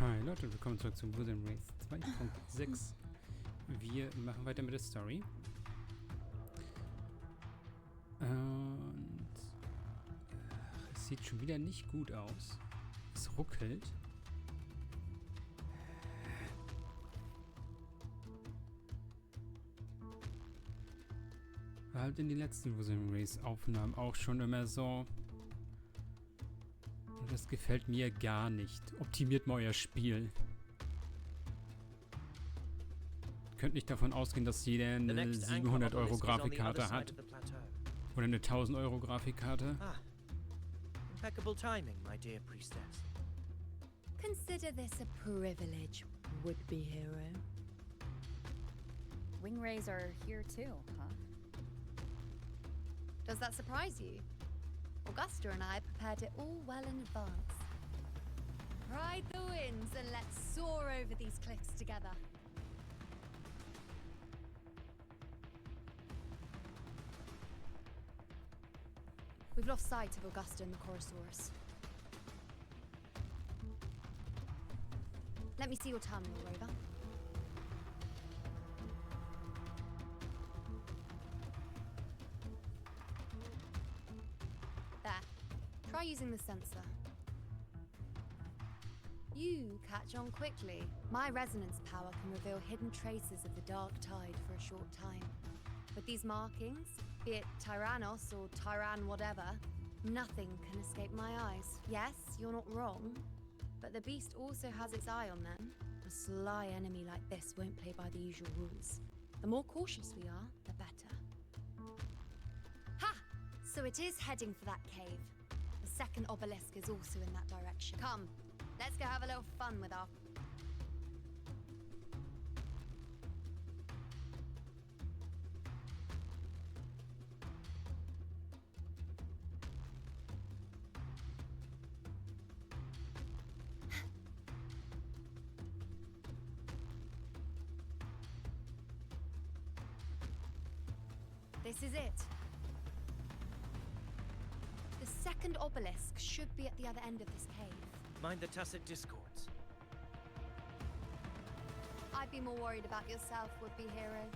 Hi Leute, willkommen zurück zu Wuthering 2.6. Wir machen weiter mit der Story. Und es sieht schon wieder nicht gut aus. Es ruckelt. War halt in den letzten Wuthering Aufnahmen auch schon immer so. Und das gefällt mir gar nicht. Optimiert mal euer Spiel. Könnt nicht davon ausgehen, dass jeder eine 700 € Grafikkarte hat. Oder eine 1000 € Grafikkarte. Impeccable timing, my dear priestess. Consider this a privilege, would-be hero. Wingrays are here too, huh? Does that surprise you? Augusta and I prepared it all well in advance. Ride the winds and let's soar over these cliffs together. We've lost sight of Augusta and the Chorosaurus. Let me see your terminal, Rover. There. Try using the sensor. You catch on quickly. My resonance power can reveal hidden traces of the dark tide for a short time. With these markings, be it Tyrannos or Tyran whatever, nothing can escape my eyes. Yes, you're not wrong, but the beast also has its eye on them. A sly enemy like this won't play by the usual rules. The more cautious we are, the better. Ha! So it is heading for that cave. The second obelisk is also in that direction. Come, let's go have a little fun with our... This is it. The second obelisk should be at the other end of this cave. Mind the tacit discords. I'd be more worried about yourself, would-be hero.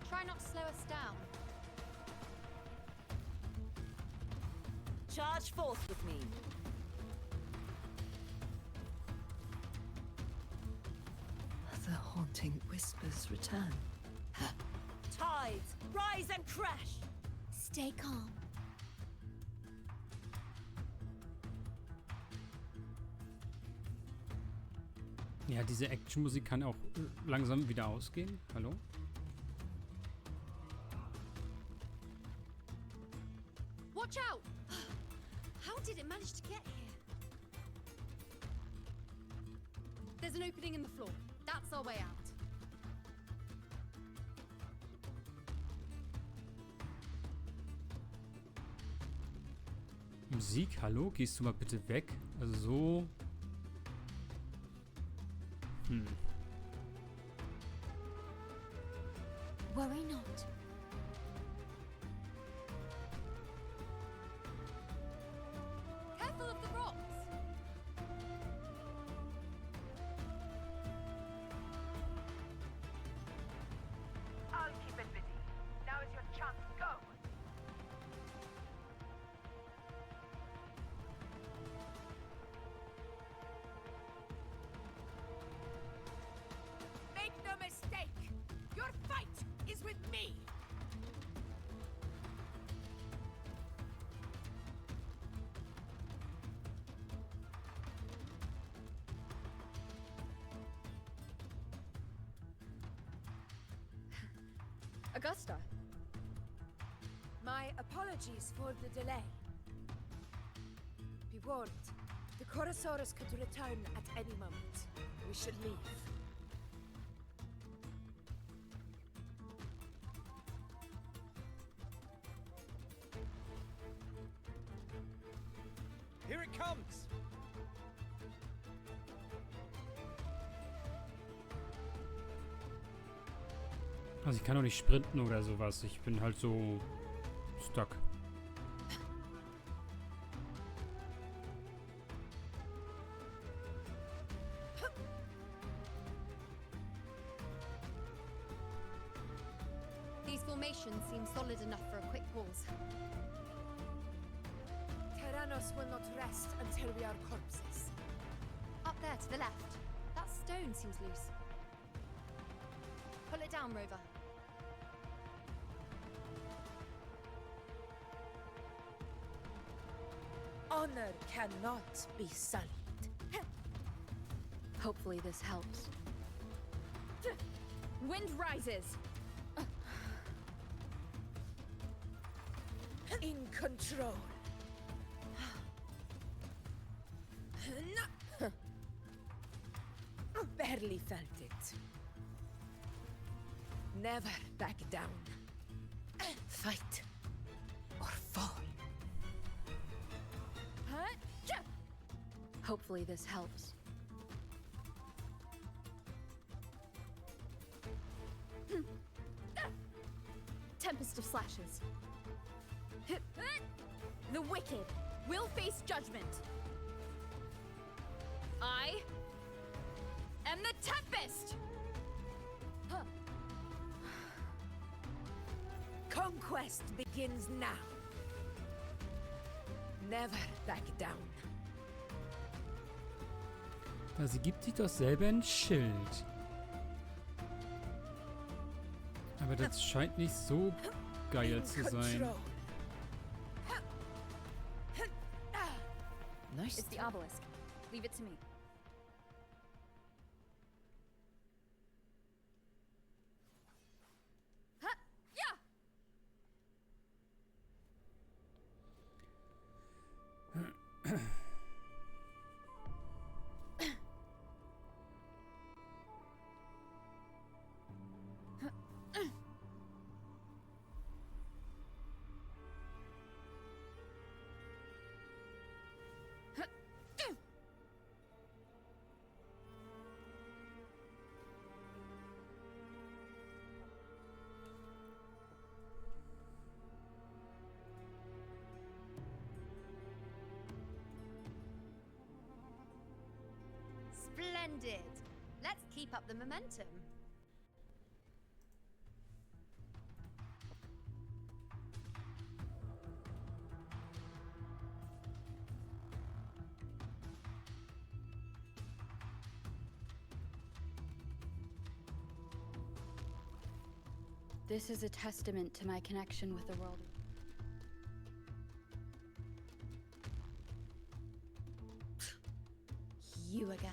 Try not to slow us down. Charge forth with me. The haunting whispers return. Tides, rise and crash! Stay calm. Ja, diese Actionmusik kann auch langsam wieder ausgehen. Hallo? Watch out! How did it manage to get here? There's an opening in the floor. That's our way out. Musik, hallo? Gehst du mal bitte weg? Also so... Worry not. Careful of the rocks! I'll keep it busy. Now is your chance. Go! Make no mistake! Your fight is with me! Augusta. My apologies for the delay. Be warned, the Chorosaurus could return at any moment. We should leave. Here it comes! Also ich kann auch nicht sprinten oder sowas. Ich bin halt so stuck. formation seems solid enough for a quick pause. Tyrannos will not rest until we are corpses. Up there to the left. That stone seems loose. Pull it down, Rover. Honor cannot be sullied. Hopefully this helps. Wind rises! In control. Barely felt it. Never back down. Fight or fall. Hopefully this helps. Tempest of slashes. The wicked will face judgment. I am the Tempest! Conquest begins now. Never back down. Sie gibt sich doch selber ein Schild. Aber das scheint nicht so geil zu sein. Nice. It's the obelisk. Leave it to me. Splendid! Let's keep up the momentum. This is a testament to my connection with the world. You again.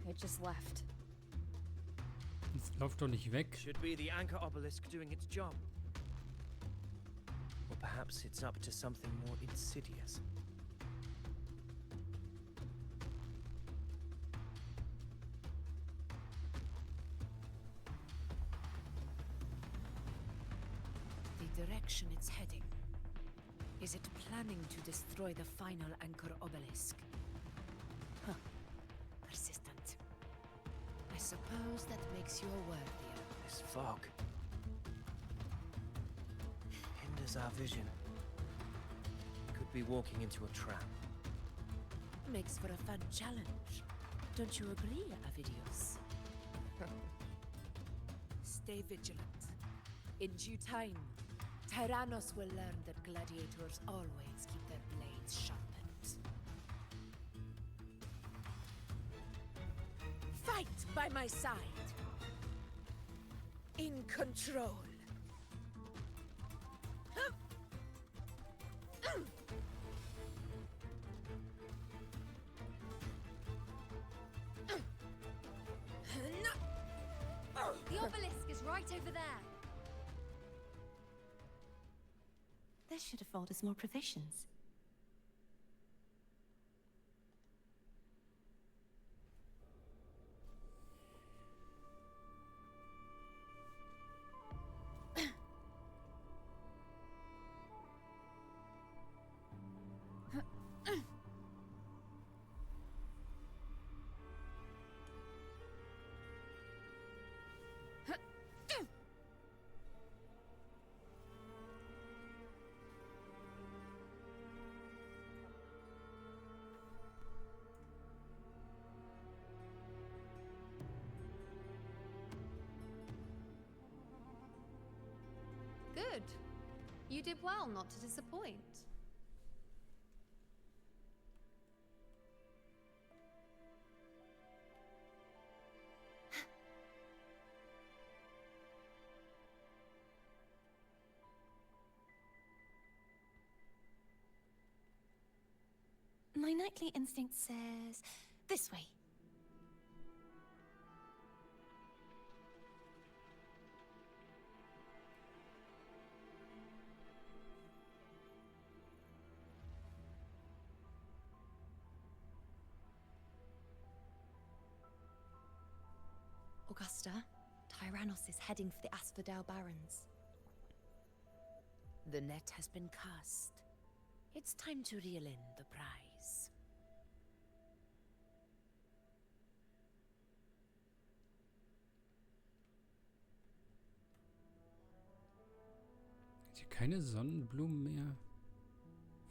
It just left. Es läuft doch nicht weg. Should be the anchor obelisk doing its job. Or perhaps it's up to something more insidious. The direction it's heading. Is it planning to destroy the final anchor obelisk? Huh. Persistent. I suppose that makes you a worthier. This fog hinders our vision. Could be walking into a trap. Makes for a fun challenge. Don't you agree, Avidios? Stay vigilant. In due time, Tyrannos will learn that gladiators always keep their blades sharpened. Fight by my side. In control. The obelisk is right over there. This should afford us more provisions. Good. You did well not to disappoint. My nightly instinct says this way. Augusta, Tyrannos is heading for the Asphodel Barrens. The net has been cast. It's time to reel in the prize. Ist hier keine Sonnenblumen mehr?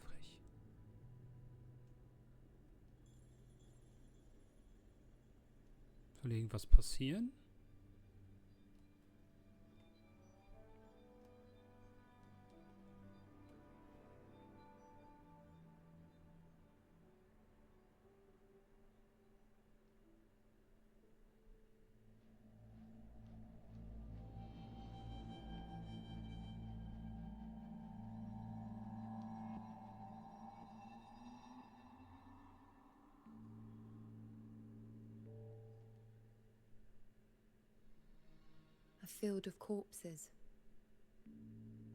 Frech. Soll irgendwas passieren? A field of corpses.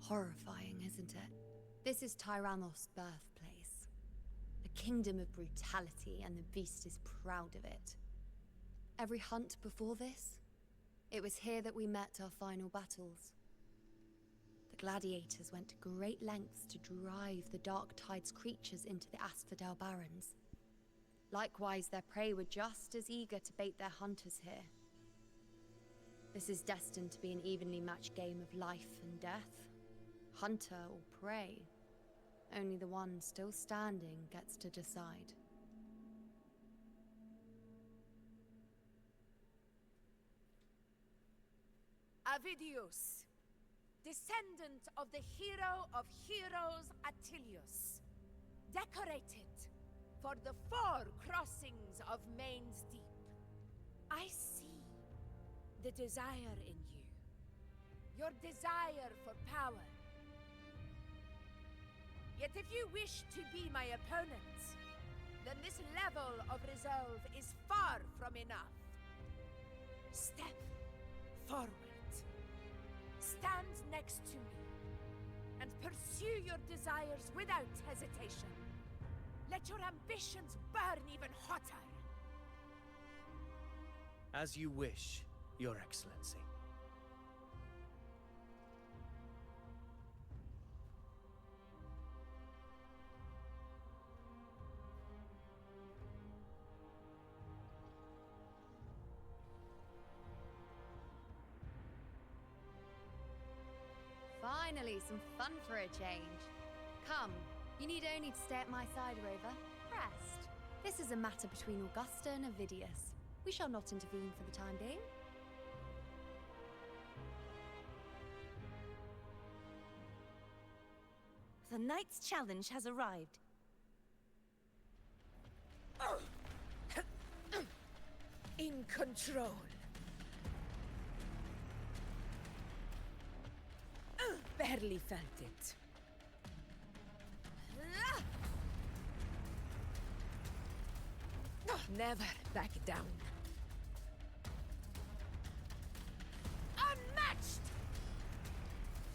Horrifying, isn't it? This is Tyrannos' birthplace. A kingdom of brutality, and the beast is proud of it. Every hunt before this, it was here that we met our final battles. The gladiators went to great lengths to drive the Dark Tide's creatures into the Asphodel Barrens. Likewise, their prey were just as eager to bait their hunters here. This is destined to be an evenly matched game of life and death. Hunter or prey. Only the one still standing gets to decide. Avidius, descendant of the hero of heroes Attilius, decorated for the 4 crossings of Main's Deep. I see the desire in you, your desire for power. Yet if you wish to be my opponent, then this level of resolve is far from enough. Step forward. Stand next to me, and pursue your desires without hesitation. Let your ambitions burn even hotter. As you wish, Your Excellency. Finally, some fun for a change. Come, you need only to stay at my side, Rover. Rest. This is a matter between Augusta and Avidius. We shall not intervene for the time being. The knight's challenge has arrived. In control. Barely felt it. Never back down. Unmatched!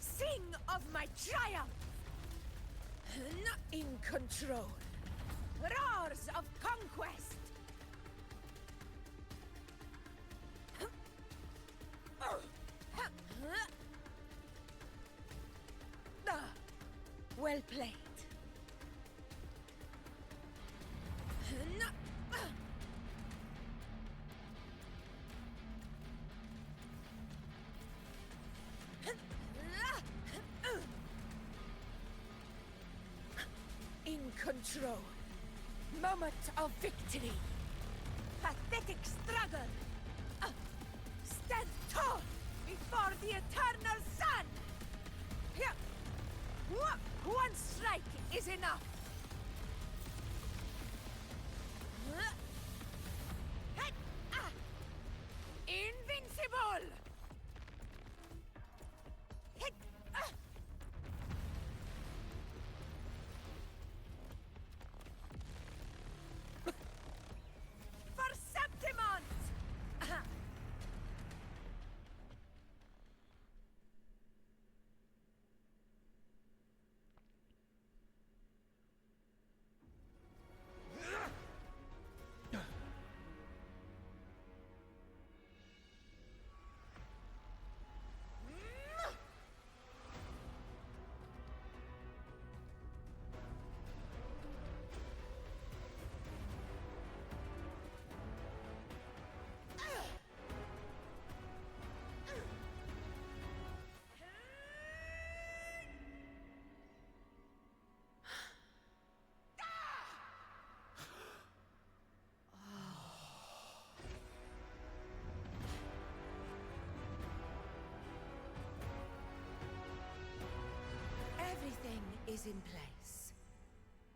Sing of my triumph! In control. Roars of conquest! Well played. In control. Moment of victory. Pathetic struggle. Stand tall before the eternal sun. One strike is enough. Invincible. For Septimont. Everything is in place.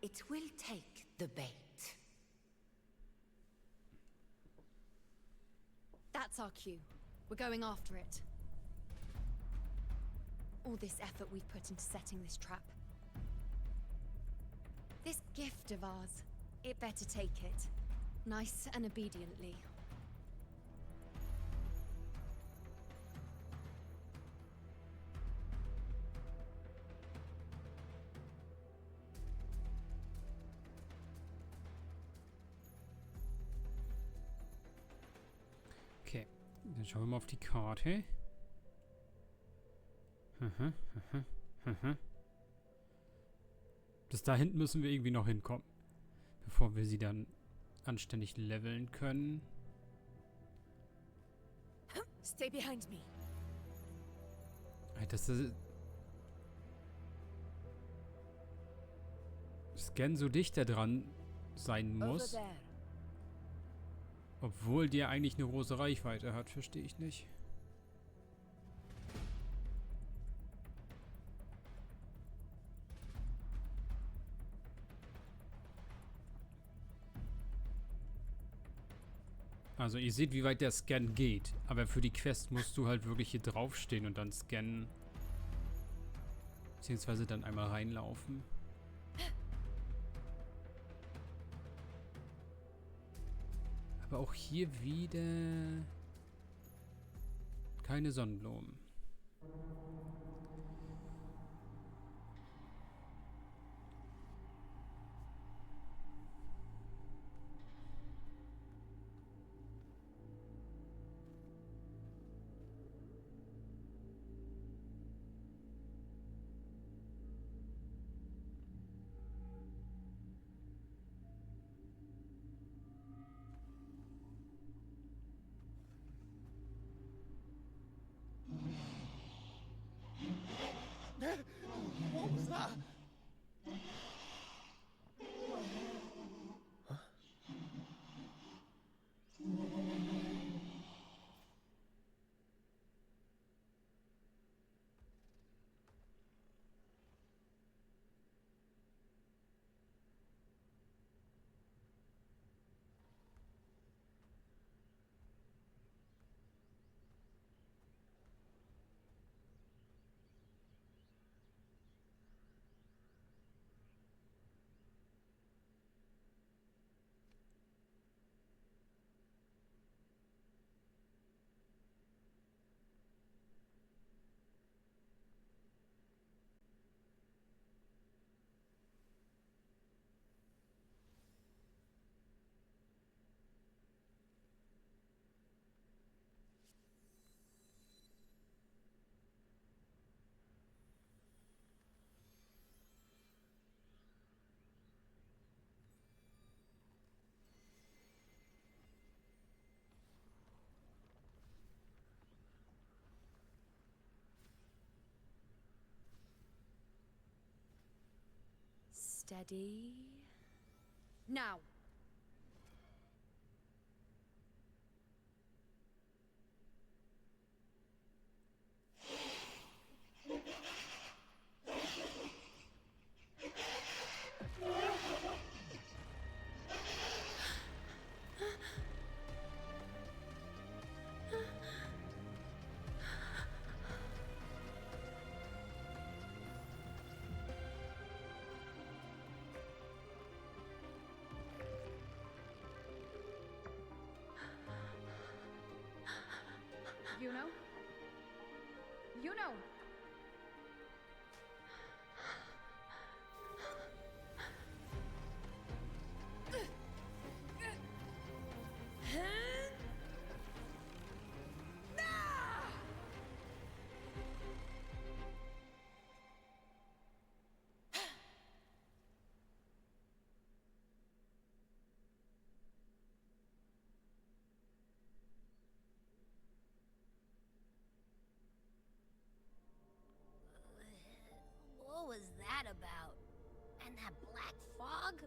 It will take the bait. That's our cue. We're going after it. All this effort we've put into setting this trap. This gift of ours, it better take it. Nice and obediently. Okay, dann schauen wir mal auf die Karte. Bis da hinten müssen wir irgendwie noch hinkommen, bevor wir sie dann anständig leveln können. Stay behind me. Dass das Scan so dicht da dran sein muss, obwohl der eigentlich eine große Reichweite hat, verstehe ich nicht. Also ihr seht, wie weit der Scan geht, aber für die Quest musst du halt wirklich hier draufstehen und dann scannen. Beziehungsweise dann einmal reinlaufen. Aber auch hier wieder keine Sonnenblumen. What was that? Steady. Now. You know. What was that about? And that black fog?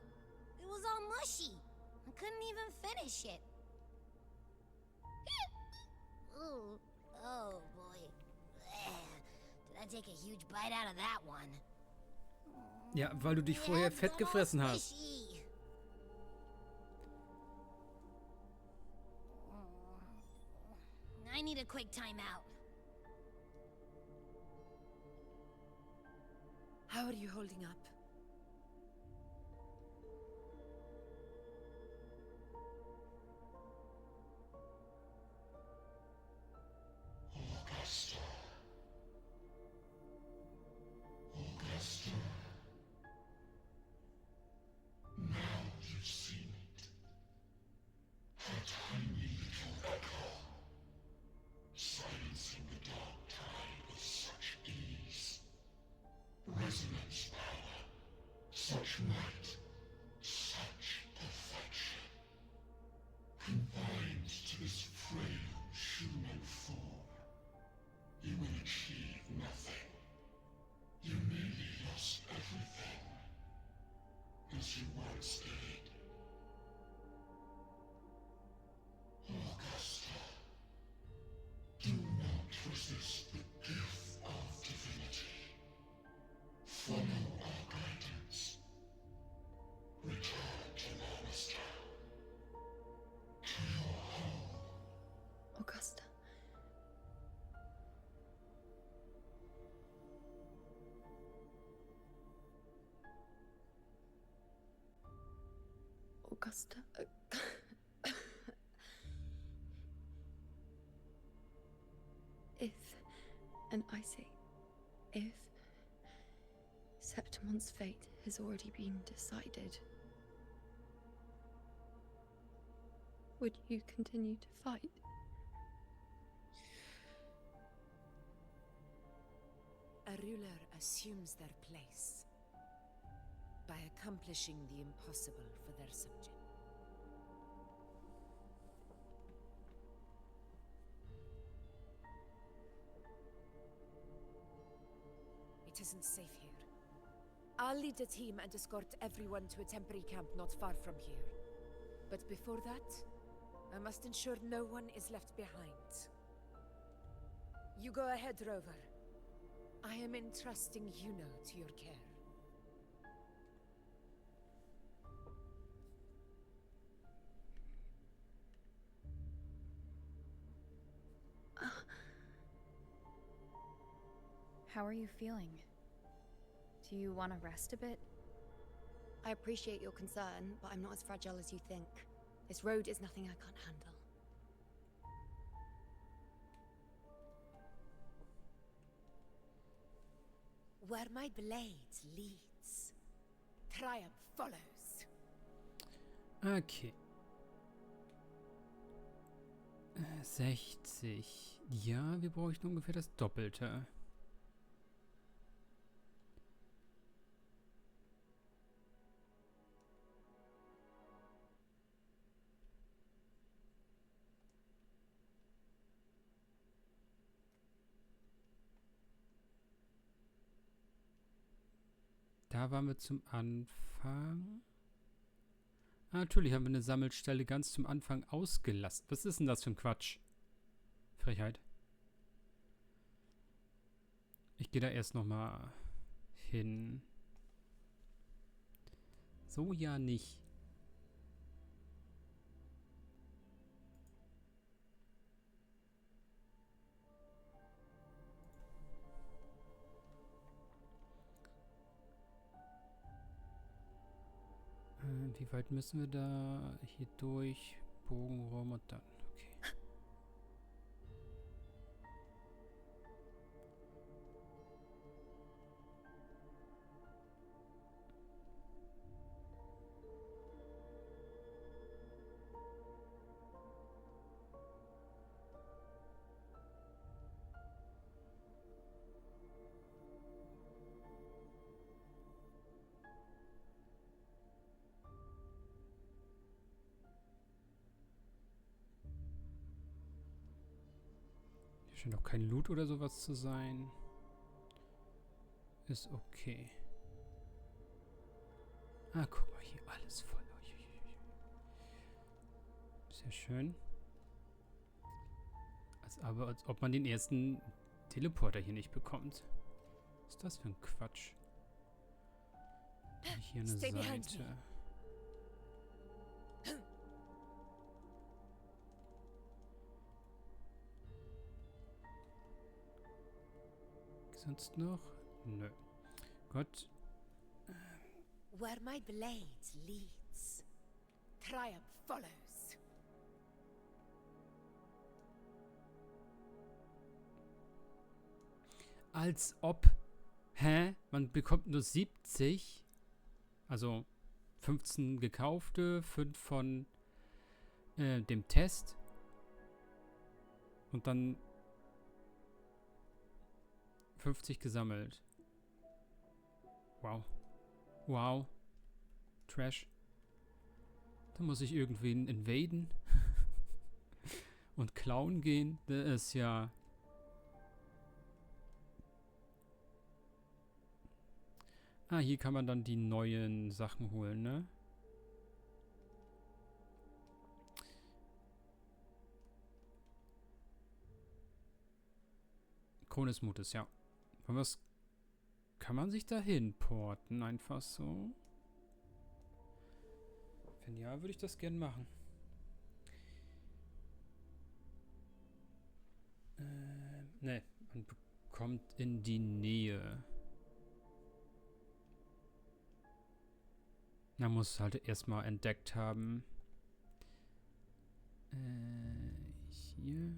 It was all mushy. I couldn't even finish it. Ooh, oh boy. Did I take a huge bite out of that one? Ja, weil du dich vorher fett gefressen hast. I need a quick timeout. How are you holding up? Augusta. Augusta. Now you've seen it. A tiny little echo. Silencing the dark tide with such ease. Resonance power. Such might. Such perfection. Confined to this frail human form. You will achieve nothing. You nearly lost everything, as you once did. Augusta, do not resist the gift of divinity. Follow our guidance. Return to Lannister. To your home. Augusta. Augusta. If, and I say, if Septimon's fate has already been decided, would you continue to fight? A ruler assumes their place by accomplishing the impossible for their subject. It isn't safe here. I'll lead a team and escort everyone to a temporary camp not far from here. But before that, I must ensure no one is left behind. You go ahead, Rover. I am entrusting Juno to your care. How are you feeling? Do you want to rest a bit? I appreciate your concern, but I'm not as fragile as you think. This road is nothing I can't handle. Where my blade leads, triumph follows. Okay. 60. Ja, wir bräuchten ungefähr das Doppelte. Da waren wir zum Anfang. Ah, natürlich haben wir eine Sammelstelle ganz zum Anfang ausgelassen. Was ist denn das für ein Quatsch? Frechheit. Ich gehe da erst noch mal hin. So ja nicht. Wie weit müssen wir da hier durch? Bogen rum und dann. Okay. Scheint auch kein Loot oder sowas zu sein. Ist okay. Ah, guck mal hier, alles voll. Sehr schön. Als ob man den ersten Teleporter hier nicht bekommt. Was ist das für ein Quatsch? Hier eine Seite. Sonst noch? Nö. Gott. Where my blade leads, triumph follows. Als ob. Hä? Man bekommt nur 70. Also 15 gekaufte, 5 von dem Test. Und dann 50 gesammelt. Wow. Wow. Trash. Da muss ich irgendwen invaden. Und klauen gehen. Das ist ja... Ah, hier kann man dann die neuen Sachen holen, ne? Krone des Mutes, ja. Und was kann man sich dahin porten? Einfach so? Wenn ja, würde ich das gern machen. Ne, man bekommt in die Nähe. Man muss halt erstmal entdeckt haben. Hier.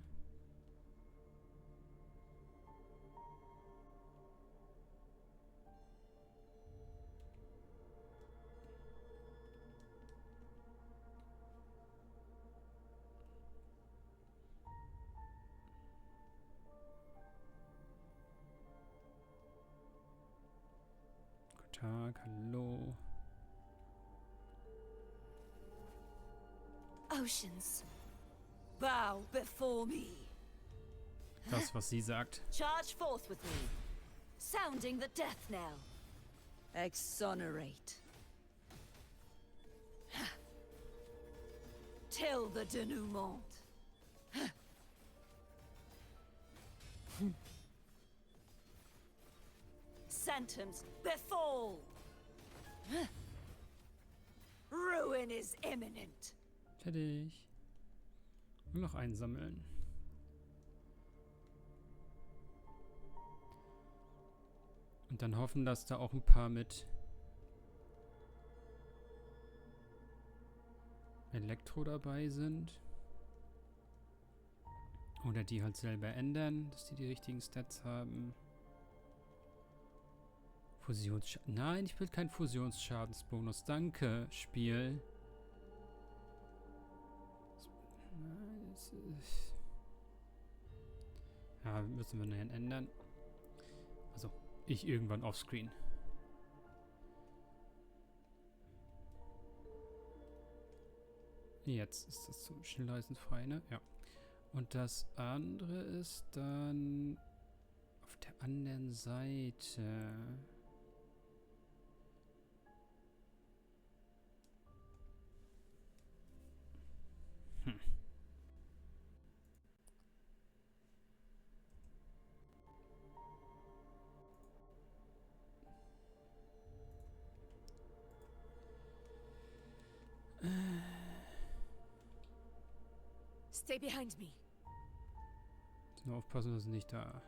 Guten Tag, hallo. Oceans, bow before me. Das, was sie sagt. Charge forth with me, sounding the death knell. Exonerate. Till the denouement. Sentence befall. Ruin is imminent. Fertig. Nur noch einsammeln. Und dann hoffen, dass da auch ein paar mit Elektro dabei sind. Oder die halt selber ändern, dass die richtigen Stats haben. Fusionsschaden. Nein, ich will keinen Fusionsschadensbonus. Danke, Spiel. Ja, müssen wir nachher ändern. Also, ich irgendwann offscreen. Jetzt ist das zum Schnellreisen frei, ne? Ja. Und das andere ist dann auf der anderen Seite. Stay behind me. Nur aufpassen, dass sie nicht da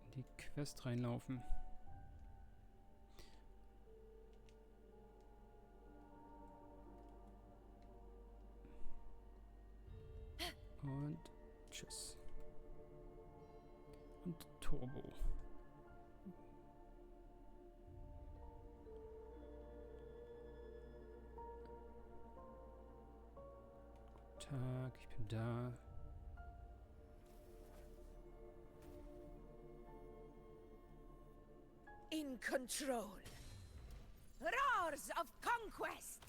in die Quest reinlaufen. Und tschüss. Und Turbo. Tag, ich bin da. In control. Roars of conquest.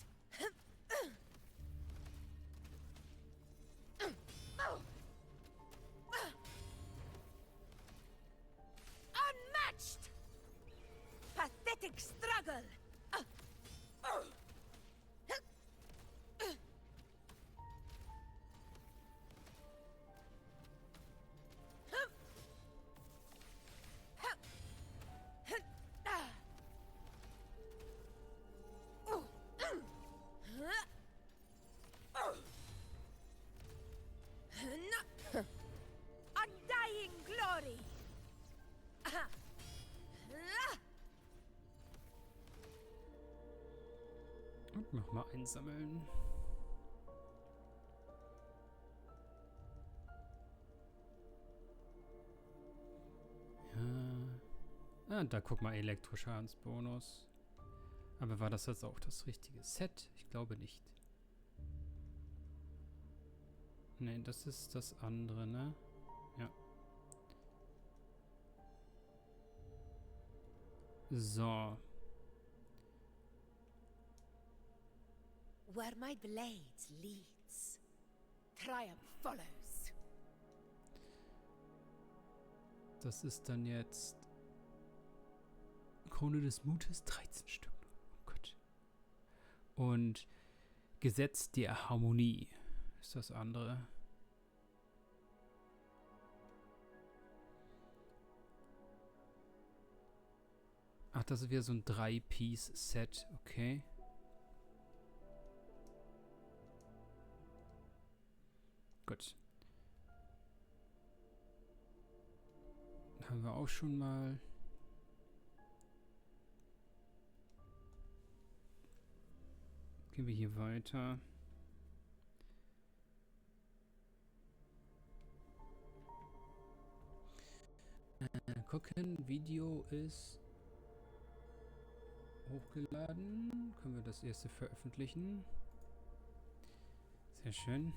Nochmal einsammeln. Ja. Ah, da guck mal, Elektroschadensbonus. Aber war das jetzt auch das richtige Set? Ich glaube nicht. Ne, das ist das andere, ne? Ja. So. Where my blade leads, triumph follows. Das ist dann jetzt Krone des Mutes, 13 Stück. Oh Gott. Und Gesetz der Harmonie ist das andere. Ach, das ist wieder so ein 3-Piece-Set. Okay. Gut. Haben wir auch schon mal. Gehen wir hier weiter. Gucken, Video ist hochgeladen. Können wir das erste veröffentlichen? Sehr schön.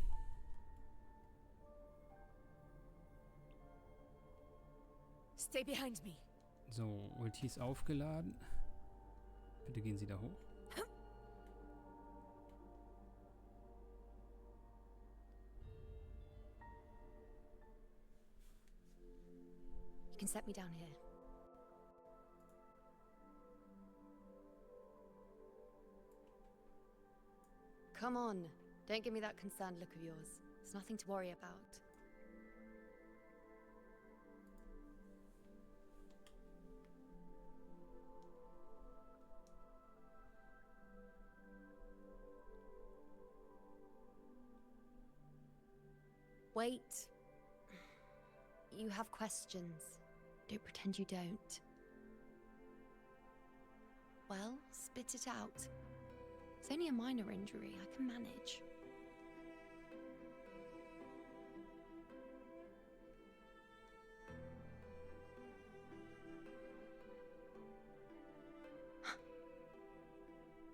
Stay behind me. So, Ulti ist aufgeladen. Bitte gehen Sie da hoch. You can set me down here. Come on. Don't give me that concerned look of yours. There's nothing to worry about. Wait. You have questions. Don't pretend you don't. Well, spit it out. It's only a minor injury. I can manage.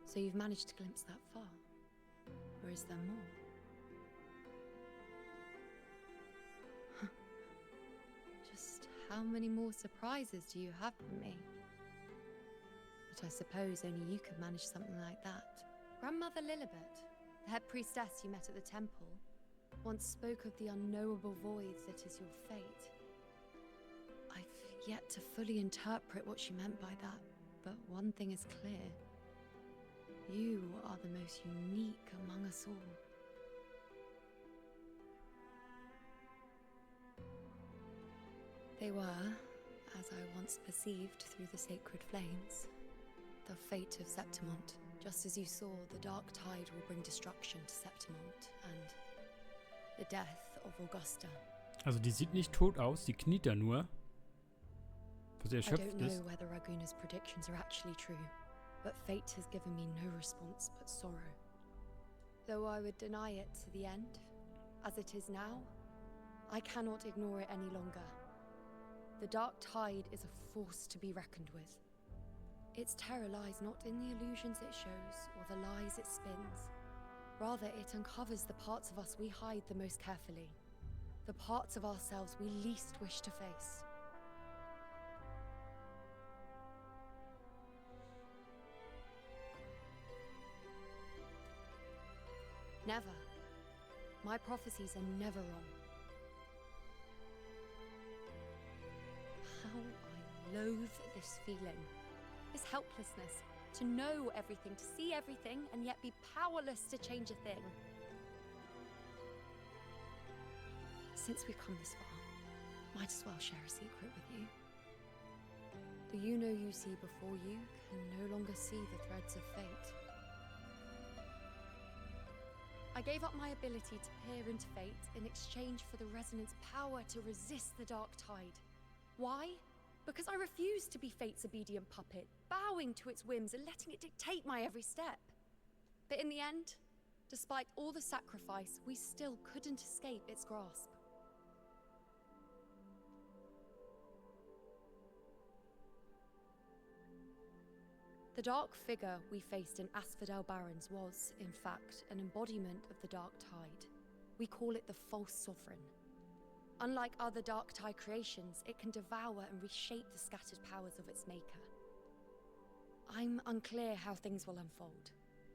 So you've managed to glimpse that far? Or is there more? Just how many more surprises do you have for me? But I suppose only you could manage something like that. Grandmother Lilibet, the head priestess you met at the temple, once spoke of the unknowable voids that is your fate. I've yet to fully interpret what she meant by that, but one thing is clear. You are the most unique among us all. They were, as I once perceived through the sacred flames, the fate of Septimont. Just as you saw, the dark tide will bring destruction to Septimont and the death of Augusta. Also die sieht nicht tot aus, die kniet da nur. Was I erschöpft don't know ist. whether Raguna's predictions are actually true, but fate has given me no response but sorrow. Though I would deny it to the end, as it is now, I cannot ignore it any longer. The dark tide is a force to be reckoned with. Its terror lies not in the illusions it shows or the lies it spins. Rather, it uncovers the parts of us we hide the most carefully, the parts of ourselves we least wish to face. Never. My prophecies are never wrong. How I loathe this feeling. This helplessness, to know everything, to see everything, and yet be powerless to change a thing. Since we've come this far, might as well share a secret with you. The you see before you can no longer see the threads of fate. I gave up my ability to peer into fate in exchange for the resonance power to resist the dark tide. Why? Because I refuse to be fate's obedient puppet, bowing to its whims and letting it dictate my every step. But in the end, despite all the sacrifice, we still couldn't escape its grasp. The dark figure we faced in Asphodel Barrens was, in fact, an embodiment of the Dark Tide. We call it the False Sovereign. Unlike other Dark Tide creations, it can devour and reshape the scattered powers of its maker. I'm unclear how things will unfold,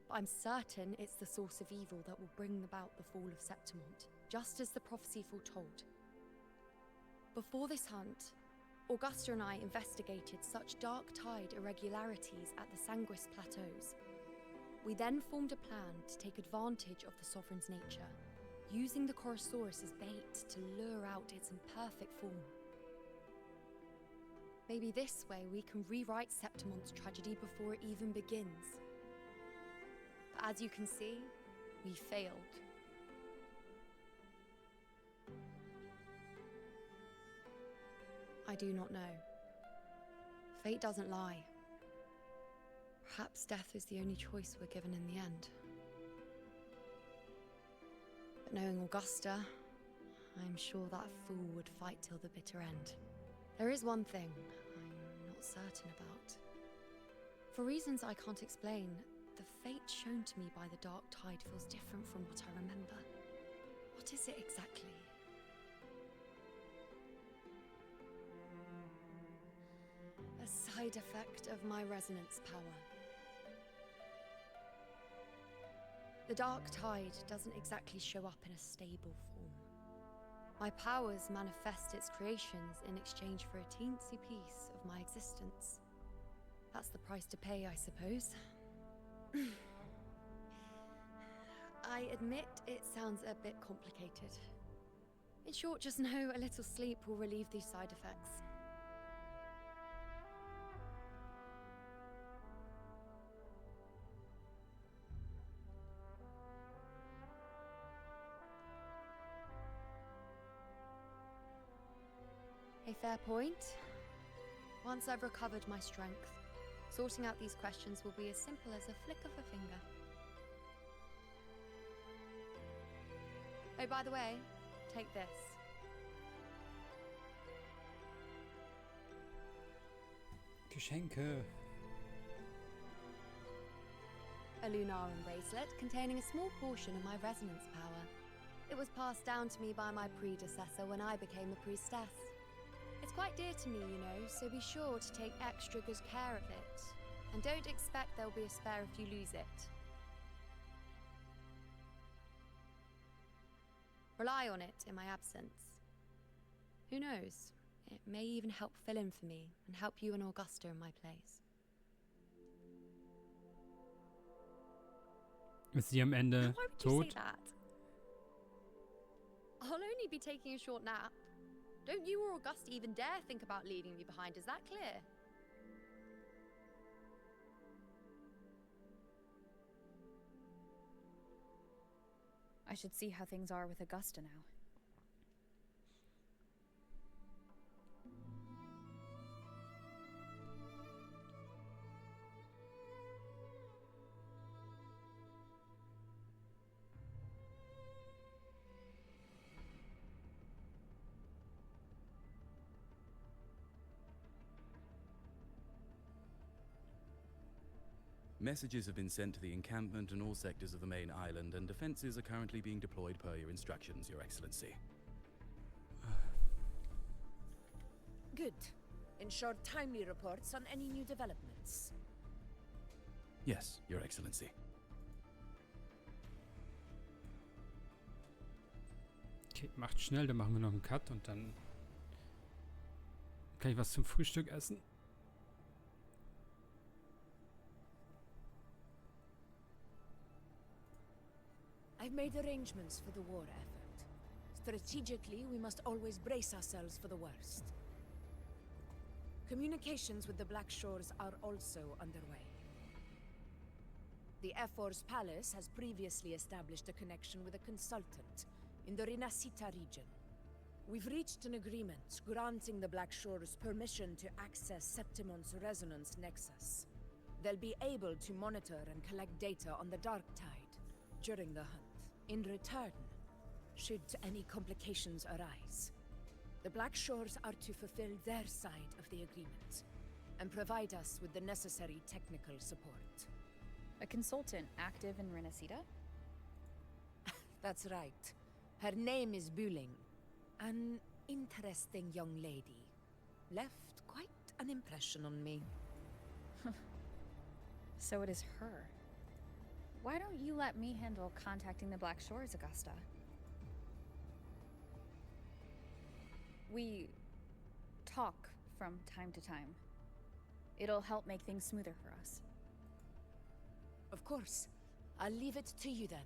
but I'm certain it's the source of evil that will bring about the fall of Septimont, just as the prophecy foretold. Before this hunt, Augusta and I investigated such Dark Tide irregularities at the Sanguis Plateaus. We then formed a plan to take advantage of the Sovereign's nature, using the Chorosaurus as bait to lure out its imperfect form. Maybe this way we can rewrite Septimont's tragedy before it even begins. But as you can see, we failed. I do not know. Fate doesn't lie. Perhaps death is the only choice we're given in the end. But knowing Augusta, I'm sure that fool would fight till the bitter end. There is one thing I'm not certain about. For reasons I can't explain, the fate shown to me by the Dark Tide feels different from what I remember. What is it exactly? A side effect of my resonance power. The Dark Tide doesn't exactly show up in a stable form. My powers manifest its creations in exchange for a teensy piece of my existence. That's the price to pay, I suppose. I admit it sounds a bit complicated. In short, just know a little sleep will relieve these side effects. A fair point. Once I've recovered my strength, sorting out these questions will be as simple as a flick of a finger. Oh, by the way, take this. Geschenke. A Lunarum bracelet containing a small portion of my resonance power. It was passed down to me by my predecessor when I became a priestess. It's quite dear to me, you know, so be sure to take extra good care of it. And don't expect there'll be a spare if you lose it. Rely on it in my absence. Who knows? It may even help fill in for me and help you and Augusta in my place. Ist sie am Ende Why would you tot? say that? I'll only be taking a short nap. Don't you or Augusta even dare think about leaving me behind, is that clear? I should see how things are with Augusta now. Messages have been sent to the encampment and all sectors of the main island, and defenses are currently being deployed per your instructions, Your Excellency. Good. Ensure timely reports on any new developments. Yes, Your Excellency. Okay, macht schnell, dann machen wir noch einen Cut und dann kann ich was zum Frühstück essen. I've made arrangements for the war effort. Strategically, we must always brace ourselves for the worst. Communications with the Black Shores are also underway. The Air Force Palace has previously established a connection with a consultant in the Rinascita region. We've reached an agreement granting the Black Shores permission to access Septimont's resonance nexus. They'll be able to monitor and collect data on the Dark Tide during the hunt. In return, should any complications arise, the Black Shores are to fulfill their side of the agreement and provide us with the necessary technical support. A consultant active in Rinascita? That's right. Her name is Buling. An interesting young lady. Left quite an impression on me. So it is her. Why don't you let me handle contacting the Black Shores, Augusta? We talk from time to time. It'll help make things smoother for us. Of course. I'll leave it to you then.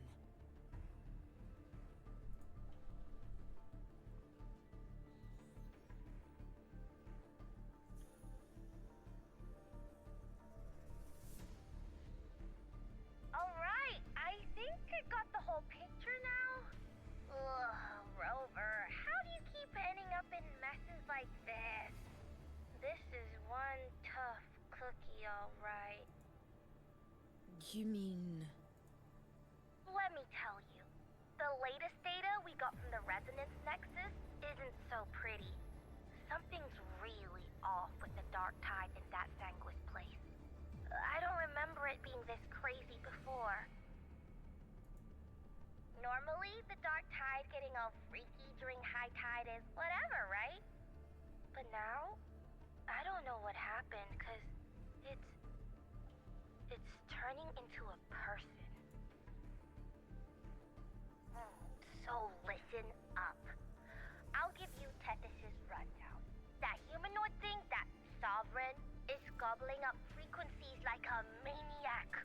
Alright, I think I got the whole picture now. Ugh, Rover, how do you keep ending up in messes like this? This is one tough cookie, alright. You mean... Let me tell you. The latest data we got from the Resonance Nexus isn't so pretty. Something's really off with the Dark Tide in that Sanguis place. I don't remember it being this crazy before. Normally, the Dark Tide getting all freaky during high tide is whatever, right? But now, I don't know what happened, 'cause it's turning into a person. So listen up. I'll give you Tethys' rundown. That humanoid thing, that sovereign, is gobbling up frequencies like a maniac.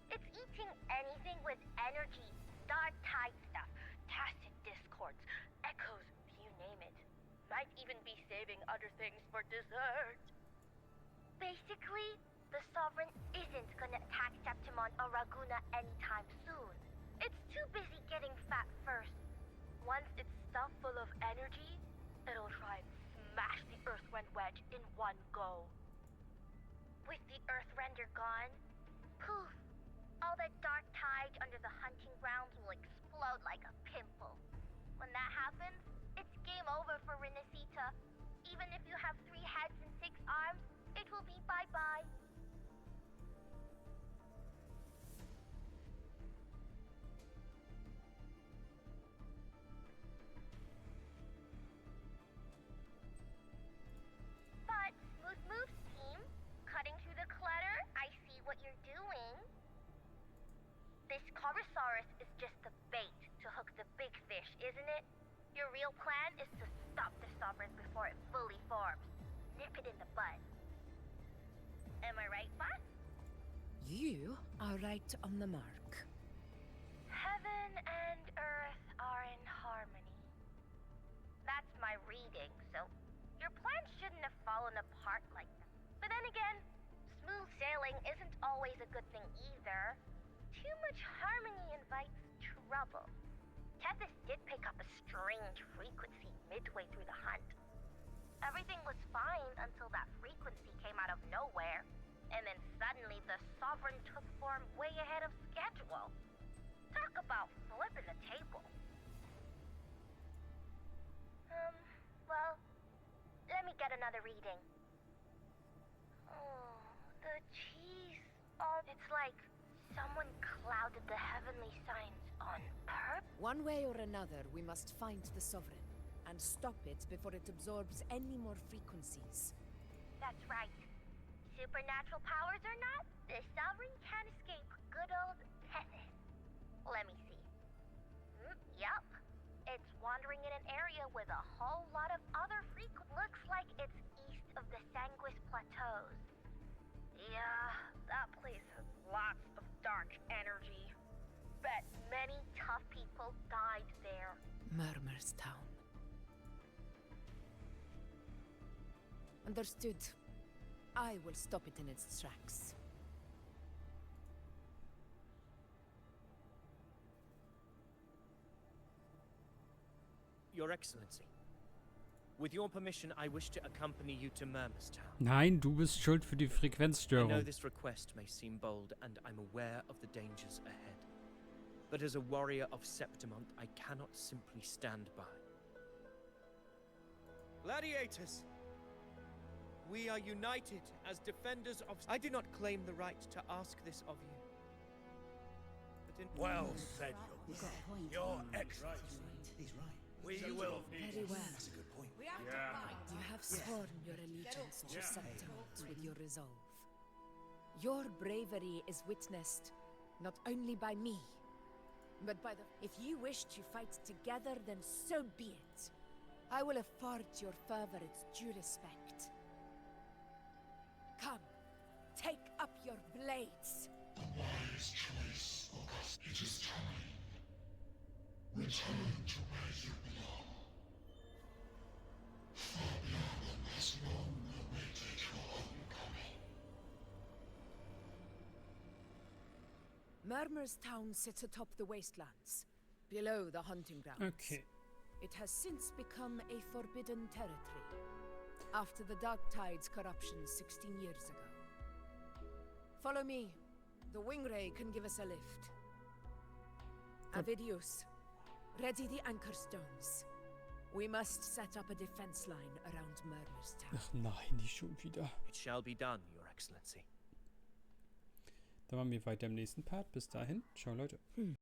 It's eating anything with energy, dark tide stuff, tacit discords, echoes, you name it. Might even be saving other things for dessert. Basically, the Sovereign isn't gonna attack Septimon or Raguna anytime soon. It's too busy getting fat first. Once it's stuffed full of energy, it'll try and smash the Earthrend wedge in one go. With the Earthrender gone, poof, all that dark tide under the hunting grounds will explode like a pimple. When that happens, it's game over for Rinascita. Even if you have 3 heads and 6 arms, it will be bye-bye. But, smooth moves, team. Cutting through the clutter, I see what you're doing. This Corosaurus is just the bait to hook the big fish, isn't it? Your real plan is to stop the Sovereign before it fully forms. Nip it in the bud. Am I right, boss? You are right on the mark. Heaven and earth are in harmony. That's my reading, so your plan shouldn't have fallen apart like that. But then again, smooth sailing isn't always a good thing either. Too much harmony invites trouble. Tethys did pick up a strange frequency midway through the hunt. Everything was fine until that frequency came out of nowhere, and then suddenly the Sovereign took form way ahead of schedule. Talk about flipping the table. Well, let me get another reading. Oh, the cheese. Oh, it's like someone clouded the heavenly signs on purpose. One way or another, we must find the Sovereign and stop it before it absorbs any more frequencies. That's right. Supernatural powers or not, the Sovereign can't escape good old Tethys. Let me see. Yup. It's wandering in an area with a whole lot of other looks like it's east of the Sanguis Plateaus. Yeah, that place has lots of dark energy. Bet many tough people died there. Murmur's Town. Understood. I will stop it in its tracks. Your Excellency, With your permission, I wish to accompany you to Murmustown. Nein, du bist schuld für die I know Frequenzstörung. this request may seem bold, and I'm aware of the dangers ahead. But as a warrior of Septimont, I cannot simply stand by. Gladiators! We are united as defenders of... I do not claim the right to ask this of you. But in... Well said, Your Excellency. He's right. We will... Very well. That's a good point. We have to Yeah. fight. You have sworn your allegiance to Yeah. Septimont with your resolve. Your bravery is witnessed not only by me, but by the... If you wish to fight together, then so be it. I will afford your fervor its due respect. Come, take up your blades. The wise choice, August. It is time. Return to where you belong. Far beyond has long awaited your homecoming. Murmurstown sits atop the wastelands, below the hunting grounds. Okay. It has since become a forbidden territory, after the Dark Tide's corruption 16 years ago. Follow me. The Wingray can give us a lift. Avidius, ready the anchor stones. We must set up a defense line around Murmurstown. Ach nein, nicht schon wieder. It shall be done, Your Excellency. Dann machen wir weiter im nächsten Part. Bis dahin. Ciao, Leute.